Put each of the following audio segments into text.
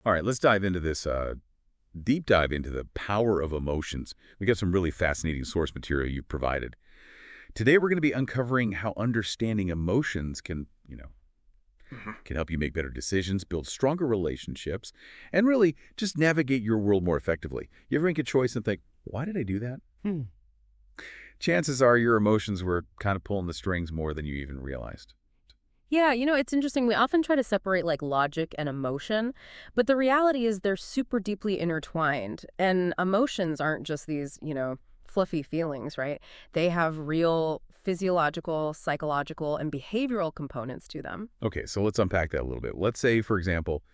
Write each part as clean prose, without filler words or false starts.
All right, let's dive into this deep dive into the power of emotions. We got some really fascinating source material you provided. Today, we're going to be uncovering how understanding emotions can help you make better decisions, build stronger relationships, and really just navigate your world more effectively. You ever make a choice and think, why did I do that? Hmm. Chances are your emotions were kind of pulling the strings more than you even realized. Yeah, it's interesting. We often try to separate like logic and emotion, but the reality is they're super deeply intertwined. And emotions aren't just these, fluffy feelings, right? They have real physiological, psychological, and behavioral components to them. Okay, so let's unpack that a little bit. Let's say, for example,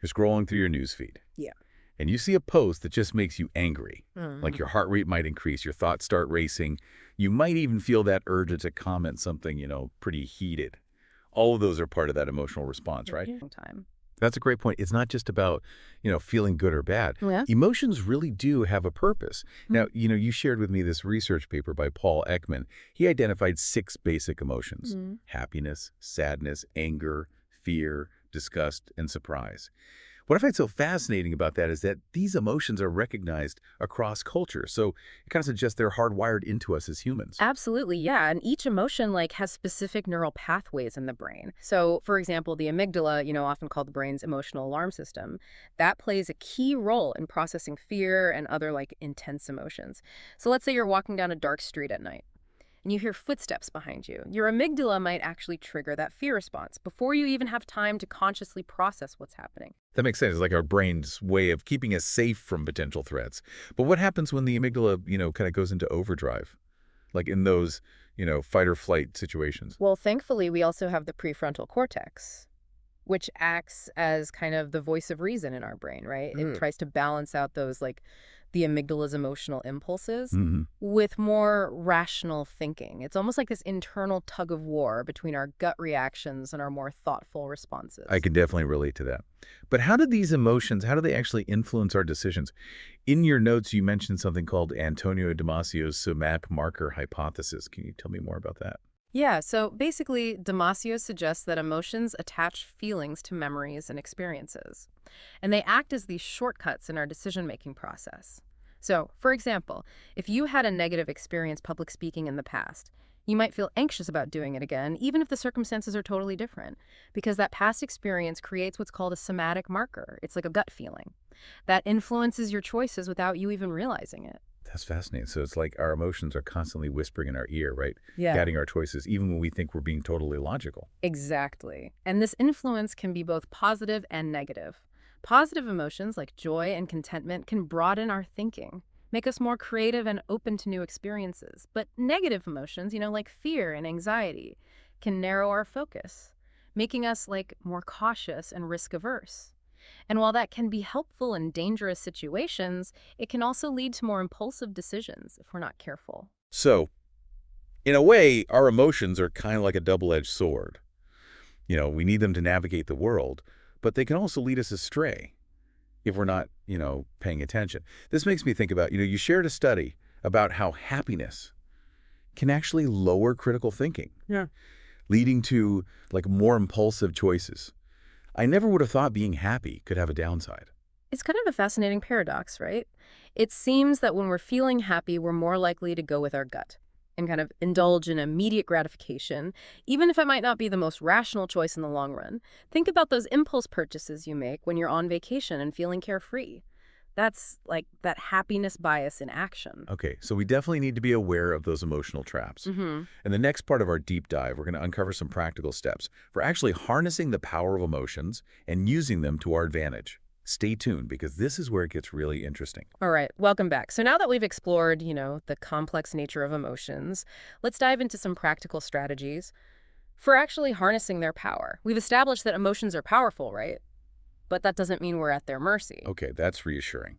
you're scrolling through your newsfeed Yeah. and you see a post that just makes you angry. Like Mhm. your heart rate might increase, your thoughts start racing. You might even feel that urge to comment something, pretty heated. All of those are part of that emotional response, right? Yeah. Time. That's a great point. It's not just about, feeling good or bad. Yeah. Emotions really do have a purpose. Now, you shared with me this research paper by Paul Ekman. He identified 6 basic emotions: Mm-hmm. happiness, sadness, anger, fear, disgust, and surprise. What I find so fascinating about that is that these emotions are recognized across cultures. So it kind of suggests they're hardwired into us as humans. Absolutely, yeah. And each emotion has specific neural pathways in the brain. So, for example, the amygdala, often called the brain's emotional alarm system, that plays a key role in processing fear and other intense emotions. So let's say you're walking down a dark street at night and you hear footsteps behind you. Your amygdala might actually trigger that fear response before you even have time to consciously process what's happening. That makes sense. It's like our brain's way of keeping us safe from potential threats. But what happens when the amygdala, kind of goes into overdrive? Like in those, fight or flight situations? Well, thankfully, we also have the prefrontal cortex, which acts as kind of the voice of reason in our brain, right? It Mm. tries to balance out those the amygdala's emotional impulses Hmm. with more rational thinking. It's almost like this internal tug of war between our gut reactions and our more thoughtful I responses. can definitely relate to that. But how do these emotions, how do they actually influence our decisions? In your notes, you mentioned something called Antonio Damasio's somatic marker hypothesis. Can you tell me more about that? Yeah, so basically, Damasio suggests that emotions attach feelings to memories and experiences, and they act as these shortcuts in our decision-making process. So, for example, if you had a negative experience public speaking in the past, you might feel anxious about doing it again, even if the circumstances are totally different, because that past experience creates what's called a somatic marker. It's like a gut feeling that influences your choices without you even realizing it. That's fascinating. So it's like our emotions are constantly whispering in our ear, right? Yeah. Guiding our choices, even when we think we're being totally logical. Exactly. And this influence can be both positive and negative. Positive emotions like joy and contentment can broaden our thinking, make us more creative and open to new experiences. But negative emotions, like fear and anxiety, can narrow our focus, making us more cautious and risk averse. And while that can be helpful in dangerous situations, it can also lead to more impulsive decisions if we're not careful. So, in a way, our emotions are kind of like a double-edged sword. We need them to navigate the world, but they can also lead us astray if we're not, paying attention. This makes me think about, you shared a study about how happiness can actually lower critical thinking, Yeah. leading to more impulsive choices. I never would have thought being happy could have a downside. It's kind of a fascinating paradox, right? It seems that when we're feeling happy, we're more likely to go with our gut and kind of indulge in immediate gratification, even if it might not be the most rational choice in the long run. Think about those impulse purchases you make when you're on vacation and feeling carefree. That's like that happiness bias in action. Okay, so we definitely need to be aware of those emotional traps. Mm-hmm. In the next part of our deep dive, we're going to uncover some practical steps for actually harnessing the power of emotions and using them to our advantage. Stay tuned because this is where it gets really interesting. All right, welcome back. So now that we've explored, the complex nature of emotions, let's dive into some practical strategies for actually harnessing their power. We've established that emotions are powerful, right? But that doesn't mean we're at their mercy. Okay, that's reassuring.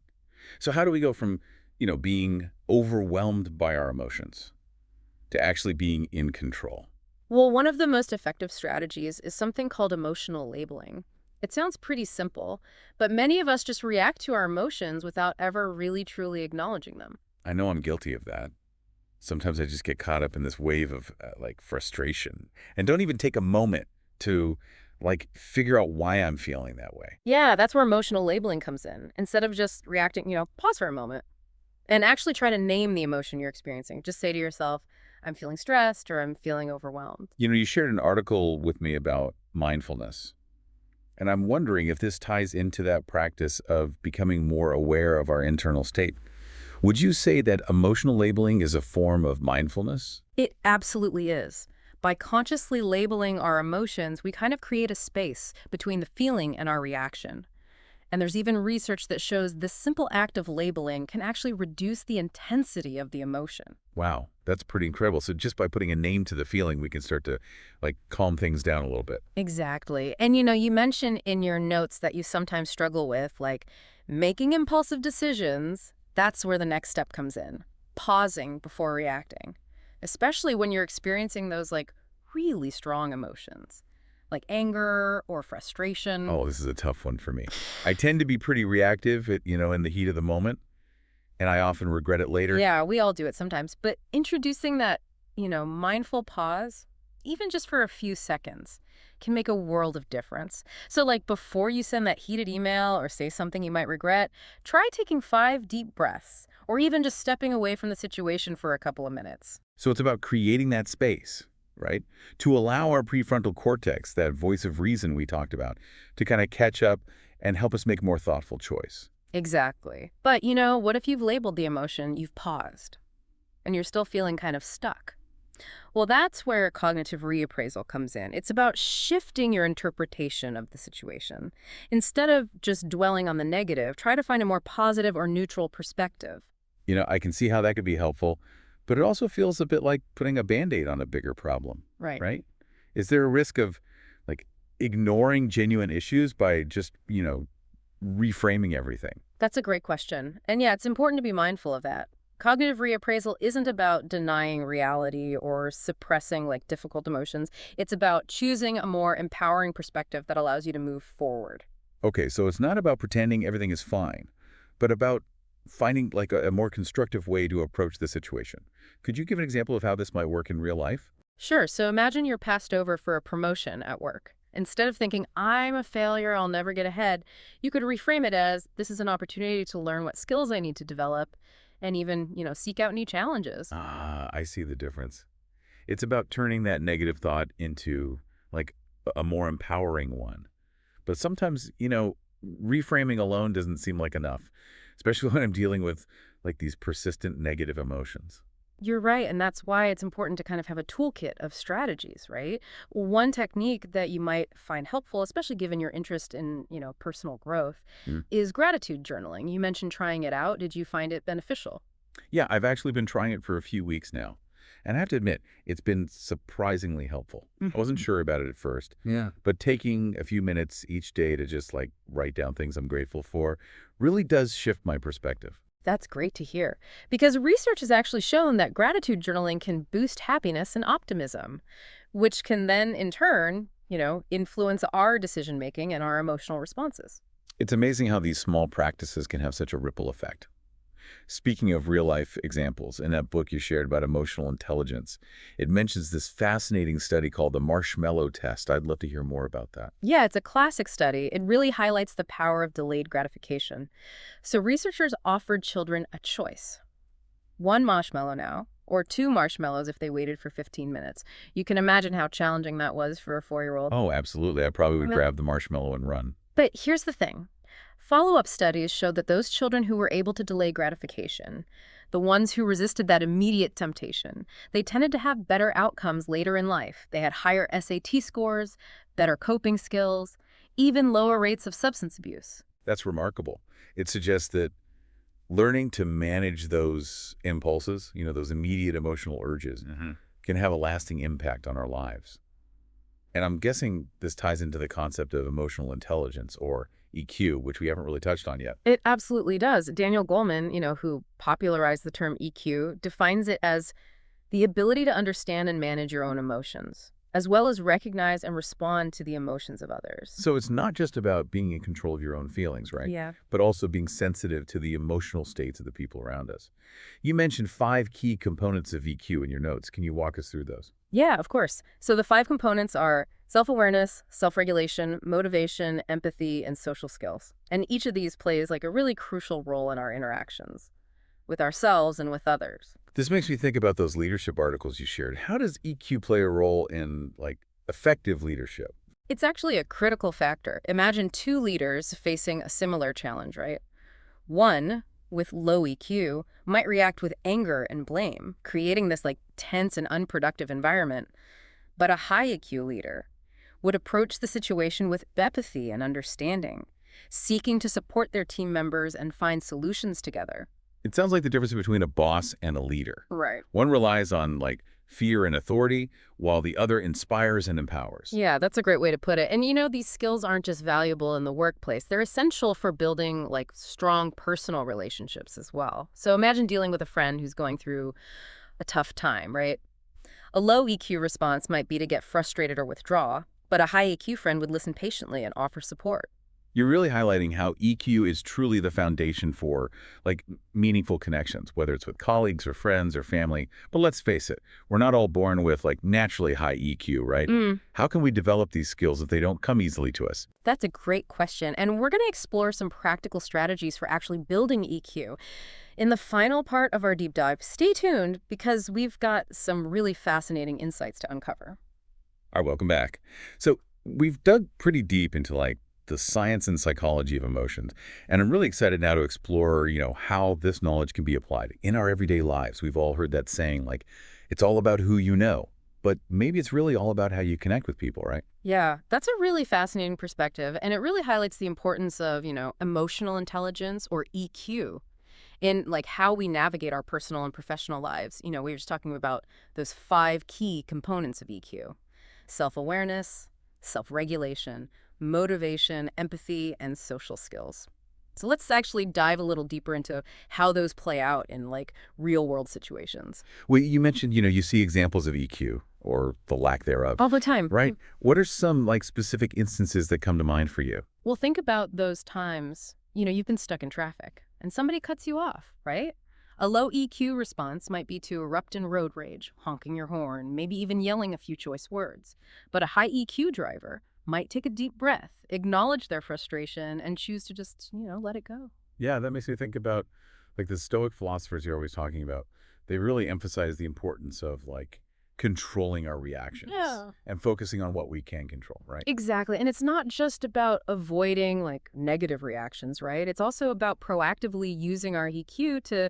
So how do we go from, being overwhelmed by our emotions to actually being in control? Well, one of the most effective strategies is something called emotional labeling. It sounds pretty simple, but many of us just react to our emotions without ever really truly acknowledging them. I know I'm guilty of that. Sometimes I just get caught up in this wave of frustration and don't even take a moment to like figure out why I'm feeling that way. Yeah, that's where emotional labeling comes in. Instead of just reacting, pause for a moment and actually try to name the emotion you're experiencing. Just say to yourself, I'm feeling stressed or I'm feeling overwhelmed. You shared an article with me about mindfulness, and I'm wondering if this ties into that practice of becoming more aware of our internal state. Would you say that emotional labeling is a form of mindfulness? It absolutely is. By consciously labeling our emotions, we kind of create a space between the feeling and our reaction. And there's even research that shows this simple act of labeling can actually reduce the intensity of the emotion. Wow, that's pretty incredible. So just by putting a name to the feeling, we can start to like calm things down a little bit. Exactly. And you mentioned in your notes that you sometimes struggle with, like making impulsive decisions. That's where the next step comes in. Pausing before reacting, especially when you're experiencing those like really strong emotions, like anger or frustration. Oh, this is a tough one for me. I tend to be pretty reactive, in the heat of the moment, and I often regret it later. Yeah, we all do it sometimes. But introducing that, mindful pause, even just for a few seconds, can make a world of difference. So, like before you send that heated email or say something you might regret, try taking 5 deep breaths or even just stepping away from the situation for a couple of minutes. So it's about creating that space, right? To allow our prefrontal cortex, that voice of reason we talked about, to kind of catch up and help us make a more thoughtful choice. Exactly. But, what if you've labeled the emotion, you've paused, and you're still feeling kind of stuck? Well, that's where cognitive reappraisal comes in. It's about shifting your interpretation of the situation. Instead of just dwelling on the negative, try to find a more positive or neutral perspective. I can see how that could be helpful, but it also feels a bit like putting a Band-Aid on a bigger problem, Right. right? Is there a risk of like ignoring genuine issues by just, reframing everything? That's a great question. And yeah, it's important to be mindful of that. Cognitive reappraisal isn't about denying reality or suppressing like difficult emotions. It's about choosing a more empowering perspective that allows you to move forward. Okay, so it's not about pretending everything is fine, but about finding like a more constructive way to approach the situation. Could you give an example of how this might work in real life? Sure, so imagine you're passed over for a promotion at work. Instead of thinking, I'm a failure, I'll never get ahead, you could reframe it as, this is an opportunity to learn what skills I need to develop and even, seek out new challenges. Ah, I see the difference. It's about turning that negative thought into like a more empowering one. But sometimes, reframing alone doesn't seem like enough, especially when I'm dealing with like these persistent negative emotions. You're right, and that's why it's important to kind of have a toolkit of strategies, right? One technique that you might find helpful, especially given your interest in, personal growth, Mm. is gratitude journaling. You mentioned trying it out. Did you find it beneficial? Yeah, I've actually been trying it for a few weeks now. And I have to admit, it's been surprisingly helpful. I wasn't Mhm. sure about it at first, Yeah. but taking a few minutes each day to just like write down things I'm grateful for really does shift my perspective. That's great to hear, because research has actually shown that gratitude journaling can boost happiness and optimism, which can then, in turn, influence our decision making and our emotional responses. It's amazing how these small practices can have such a ripple effect. Speaking of real-life examples, in that book you shared about emotional intelligence, it mentions this fascinating study called the Marshmallow Test. I'd love to hear more about that. Yeah, it's a classic study. It really highlights the power of delayed gratification. So researchers offered children a choice. One marshmallow now, or two marshmallows if they waited for 15 minutes. You can imagine how challenging that was for a 4-year-old. Oh, absolutely. I probably would Yeah. grab the marshmallow and run. But here's the thing. Follow-up studies showed that those children who were able to delay gratification, the ones who resisted that immediate temptation, they tended to have better outcomes later in life. They had higher SAT scores, better coping skills, even lower rates of substance abuse. That's remarkable. It suggests that learning to manage those impulses, those immediate emotional urges, can have a lasting impact on our lives. And I'm guessing this ties into the concept of emotional intelligence, or EQ, which we haven't really touched on yet. It absolutely does. Daniel Goleman, who popularized the term EQ, defines it as the ability to understand and manage your own emotions, as well as recognize and respond to the emotions of others. So it's not just about being in control of your own feelings, right? Yeah. But also being sensitive to the emotional states of the people around us. You mentioned 5 key components of EQ in your notes. Can you walk us through those? Yeah, of course. So the 5 components are Self-awareness, self-regulation, motivation, empathy, and social skills. And each of these plays like a really crucial role in our interactions with ourselves and with others. This makes me think about those leadership articles you shared. How does EQ play a role in, like, effective leadership? It's actually a critical factor. Imagine two leaders facing a similar challenge, right? One, with low EQ, might react with anger and blame, creating this like tense and unproductive environment. But a high EQ leader would approach the situation with empathy and understanding, seeking to support their team members and find solutions together. It sounds like the difference between a boss and a leader. Right. One relies on, like, fear and authority, while the other inspires and empowers. Yeah, that's a great way to put it. And these skills aren't just valuable in the workplace. They're essential for building like strong personal relationships as well. So imagine dealing with a friend who's going through a tough time, right? A low EQ response might be to get frustrated or withdraw, but a high EQ friend would listen patiently and offer support. You're really highlighting how EQ is truly the foundation for, like, meaningful connections, whether it's with colleagues or friends or family. But let's face it, we're not all born with, like, naturally high EQ, right? How can we develop these skills if they don't come easily to us? That's a great question, and we're going to explore some practical strategies for actually building EQ. In the final part of our deep dive, stay tuned because we've got some really fascinating insights to uncover. All right, welcome back. So we've dug pretty deep into, like, the science and psychology of emotions. And I'm really excited now to explore, how this knowledge can be applied in our everyday lives. We've all heard that saying, like, it's all about who you know. But maybe it's really all about how you connect with people, right? Yeah, that's a really fascinating perspective, and it really highlights the importance of, emotional intelligence or EQ in like how we navigate our personal and professional lives. We were just talking about those 5 key components of EQ: self-awareness, self-regulation, motivation, empathy, and social skills. So let's actually dive a little deeper into how those play out in like real world situations. Well, you mentioned, you see examples of EQ or the lack thereof, All the time. right? What are some, like, specific instances that come to mind for you? Well, think about those times, you've been stuck in traffic and somebody cuts you off, right? A low EQ response might be to erupt in road rage, honking your horn, maybe even yelling a few choice words. But a high EQ driver might take a deep breath, acknowledge their frustration, and choose to just, let it go. Yeah, that makes me think about, like, the Stoic philosophers you're always talking about. They really emphasize the importance of, like, controlling our reactions Yeah. and focusing on what we can control, right? Exactly. And it's not just about avoiding like negative reactions, right? It's also about proactively using our EQ to,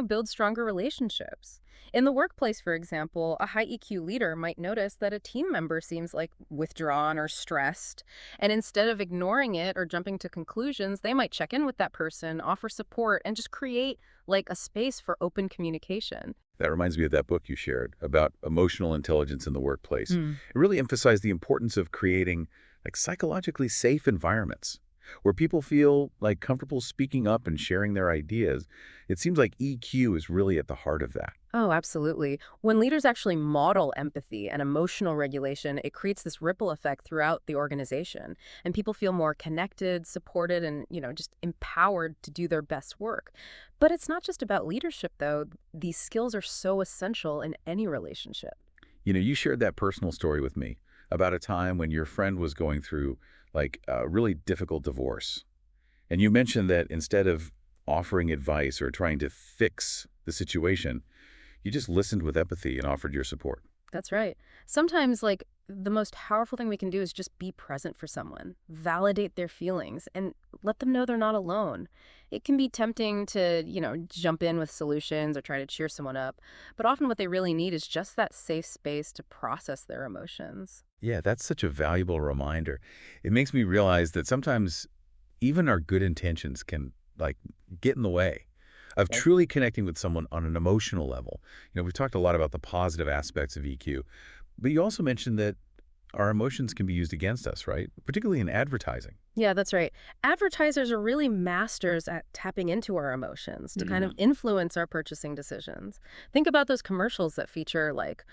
build stronger relationships. In the workplace, for example, a high EQ leader might notice that a team member seems like withdrawn or stressed. And instead of ignoring it or jumping to conclusions, they might check in with that person, offer support, and just create like a space for open communication. That reminds me of that book you shared about emotional intelligence in the workplace. Mm. It really emphasized the importance of creating, like, psychologically safe environments where people feel, like, comfortable speaking up and sharing their ideas. It seems like EQ is really at the heart of that. Oh, absolutely. When leaders actually model empathy and emotional regulation, it creates this ripple effect throughout the organization. And people feel more connected, supported, and, just empowered to do their best work. But it's not just about leadership, though. These skills are so essential in any relationship. You shared that personal story with me about a time when your friend was going through, like, a really difficult divorce. And you mentioned that instead of offering advice or trying to fix the situation, you just listened with empathy and offered your support. That's right. Sometimes, like, the most powerful thing we can do is just be present for someone, validate their feelings, and let them know they're not alone. It can be tempting to, jump in with solutions or try to cheer someone up, but often what they really need is just that safe space to process their emotions. Yeah, that's such a valuable reminder. It makes me realize that sometimes even our good intentions can, like, get in the way of Okay. truly connecting with someone on an emotional level. We've talked a lot about the positive aspects of EQ, but you also mentioned that our emotions can be used against us, right? Particularly in advertising. Yeah, that's right. Advertisers are really masters at tapping into our emotions to kind of Mhm. influence our purchasing decisions. Think about those commercials that feature like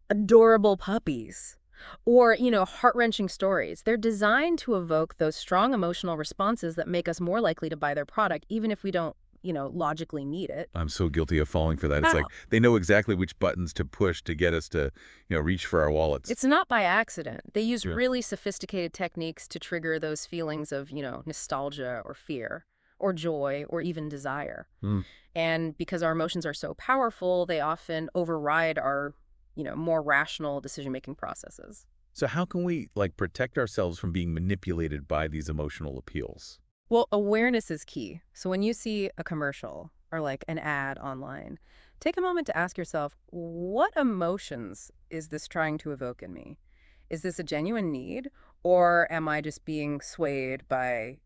adorable puppies or, heart-wrenching stories. They're designed to evoke those strong emotional responses that make us more likely to buy their product, even if we don't logically need it. I'm so guilty of falling for that. It's like How? they know exactly which buttons to push to get us to, reach for our wallets. It's not by accident. They use Yeah. really sophisticated techniques to trigger those feelings of, nostalgia or fear or joy or even desire. Hmm. And because our emotions are so powerful, they often override our, more rational decision-making processes. So how can we, protect ourselves from being manipulated by these emotional appeals? Well, awareness is key. So when you see a commercial or like an ad online, take a moment to ask yourself, what emotions is this trying to evoke in me? Is this a genuine need, or am I just being swayed by,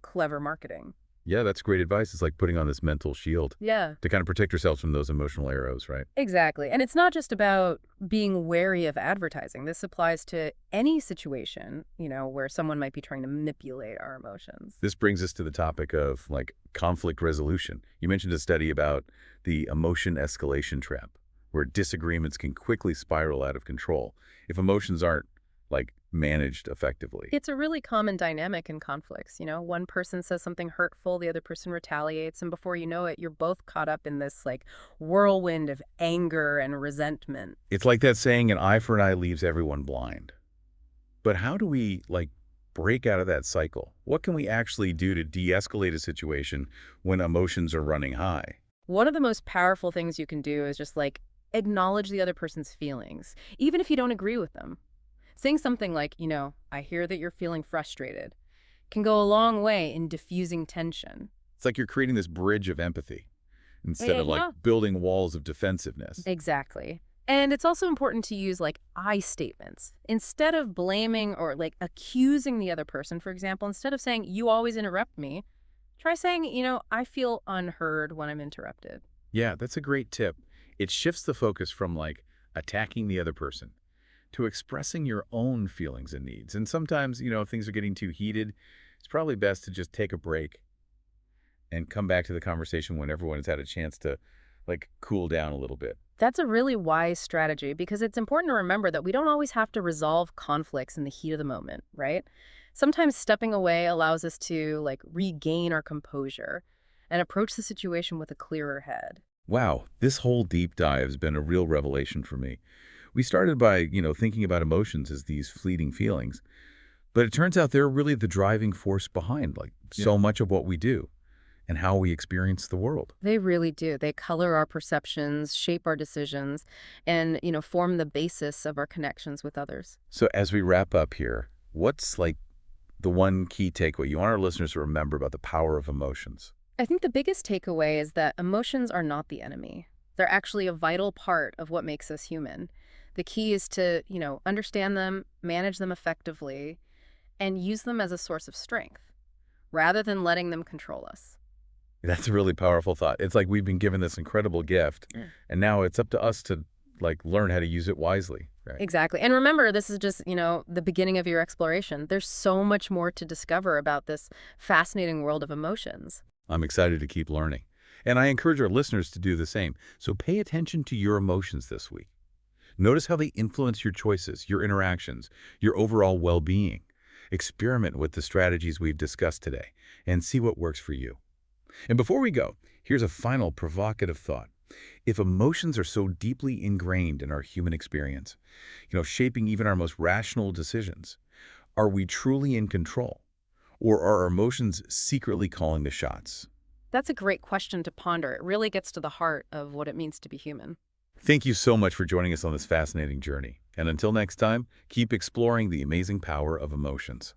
clever marketing? Yeah, that's great advice. It's like putting on this mental shield Yeah. to kind of protect ourselves from those emotional arrows, right? Exactly. And it's not just about being wary of advertising. This applies to any situation, where someone might be trying to manipulate our emotions. This brings us to the topic of conflict resolution. You mentioned a study about the emotion escalation trap, where disagreements can quickly spiral out of control if emotions aren't managed effectively. It's a really common dynamic in conflicts. One person says something hurtful, the other person retaliates, and before you know it, you're both caught up in this whirlwind of anger and resentment. It's like that saying, an eye for an eye leaves everyone blind. But how do we break out of that cycle? What can we actually do to de-escalate a situation when emotions are running high? One of the most powerful things you can do is just acknowledge the other person's feelings, even if you don't agree with them. Saying something like, I hear that you're feeling frustrated, can go a long way in diffusing tension. It's like you're creating this bridge of empathy instead Yeah, of yeah. building walls of defensiveness. Exactly. And it's also important to use I statements. Instead of blaming or accusing the other person, for example, instead of saying, you always interrupt me, try saying, I feel unheard when I'm interrupted. Yeah, that's a great tip. It shifts the focus from attacking the other person to expressing your own feelings and needs. And sometimes, if things are getting too heated, it's probably best to just take a break and come back to the conversation when everyone has had a chance to cool down a little bit. That's a really wise strategy because it's important to remember that we don't always have to resolve conflicts in the heat of the moment, right? Sometimes stepping away allows us to regain our composure and approach the situation with a clearer head. Wow, this whole deep dive has been a real revelation for me. We started by, thinking about emotions as these fleeting feelings, but it turns out they're really the driving force behind so much of what we do and how we experience the world. They really do. They color our perceptions, shape our decisions, and, form the basis of our connections with others. So as we wrap up here, what's the one key takeaway you want our listeners to remember about the power of emotions? I think the biggest takeaway is that emotions are not the enemy. They're actually a vital part of what makes us human. The key is to, understand them, manage them effectively, and use them as a source of strength, rather than letting them control us. That's a really powerful thought. It's like we've been given this incredible gift, and now it's up to us to learn how to use it wisely, right? Exactly. And remember, this is just, the beginning of your exploration. There's so much more to discover about this fascinating world of emotions. I'm excited to keep learning. And I encourage our listeners to do the same. So pay attention to your emotions this week. Notice how they influence your choices, your interactions, your overall well-being. Experiment with the strategies we've discussed today and see what works for you. And before we go, here's a final provocative thought. If emotions are so deeply ingrained in our human experience, shaping even our most rational decisions, are we truly in control? Or are our emotions secretly calling the shots? That's a great question to ponder. It really gets to the heart of what it means to be human. Thank you so much for joining us on this fascinating journey. And until next time, keep exploring the amazing power of emotions.